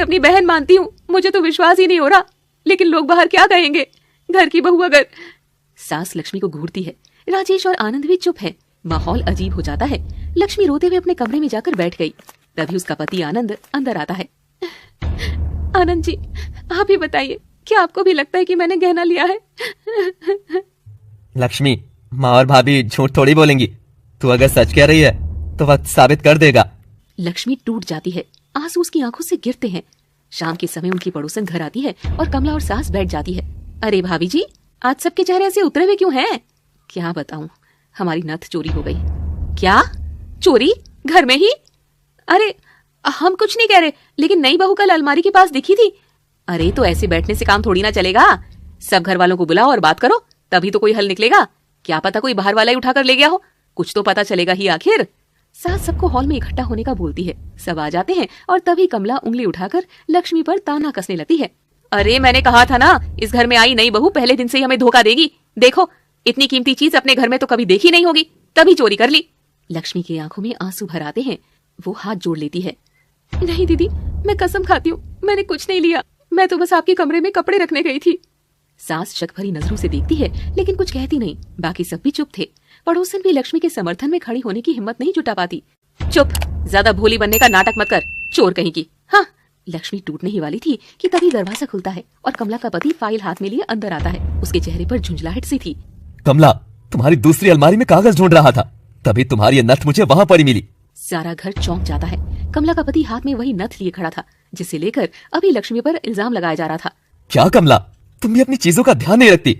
अपनी बहन मानती हूँ, मुझे तो विश्वास ही नहीं हो रहा, लेकिन लोग बाहर क्या कहेंगे, घर की बहू अगर। सास लक्ष्मी को घूरती है। राजेश और आनंद भी चुप है। माहौल अजीब हो जाता है। लक्ष्मी रोते हुए अपने कमरे में जाकर बैठ गई। तभी उसका पति आनंद अंदर आता है। आनंद जी, आप ही बताइए, क्या आपको भी लगता है कि मैंने गहना लिया है? लक्ष्मी, माँ और भाभी झूठ थोड़ी बोलेंगी। तू अगर सच कह रही है तो वक्त साबित कर देगा। लक्ष्मी टूट जाती है। आंसू उसकी आंखों से गिरते हैं। शाम के समय उनकी पड़ोसन घर आती है और कमला और सास बैठ जाती है। अरे भाभी जी, आज सबके चेहरे ऐसे उतरे हुए क्यों हैं? क्या बताऊं, हमारी नथ चोरी हो गई। क्या चोरी? घर में ही? अरे हम कुछ नहीं कह रहे, लेकिन नई बहू कल अलमारी के पास दिखी थी। अरे तो ऐसे बैठने से काम थोड़ी ना चलेगा। सब घर वालों को बुलाओ और बात करो, तभी तो कोई हल निकलेगा। क्या पता कोई बाहर वाला ही उठाकर ले गया हो, कुछ तो पता चलेगा ही आखिर। सास सबको हॉल में इकट्ठा होने का बोलती है। सब आ जाते हैं और तभी कमला उंगली उठाकर लक्ष्मी पर ताना कसने लगती है। अरे मैंने कहा था ना, इस घर में आई नई बहू पहले दिन से ही हमें धोखा देगी। देखो, इतनी कीमती चीज अपने घर में तो कभी देखी नहीं होगी, तभी चोरी कर ली। लक्ष्मी की आंखों में आंसू भर आते हैं। वो हाथ जोड़ लेती है। नहीं दीदी, मैं कसम खाती हूँ, मैंने कुछ नहीं लिया। मैं तो बस आपके कमरे में कपड़े रखने गई थी। सास शक भरी नजरों से देखती है, लेकिन कुछ कहती नहीं। बाकी सब भी चुप थे। पड़ोसन भी लक्ष्मी के समर्थन में खड़ी होने की हिम्मत नहीं जुटा पाती। चुप, ज्यादा भोली बनने का नाटक मत कर, चोर कहीं की। हाँ। लक्ष्मी टूटने ही वाली थी कि तभी दरवाजा खुलता है और कमला का पति फाइल हाथ में लिए अंदर आता है। उसके चेहरे पर झुंझलाहट सी थी। कमला, तुम्हारी दूसरी अलमारी में कागज ढूंढ रहा था, तभी तुम्हारी ये नथ मुझे वहाँ पर ही मिली। सारा घर चौंक जाता है। कमला का पति हाथ में वही नथ लिए खड़ा था जिसे लेकर अभी लक्ष्मी पर इल्जाम लगाया जा रहा था। क्या कमला, तुम भी अपनी चीजों का ध्यान नहीं रखती?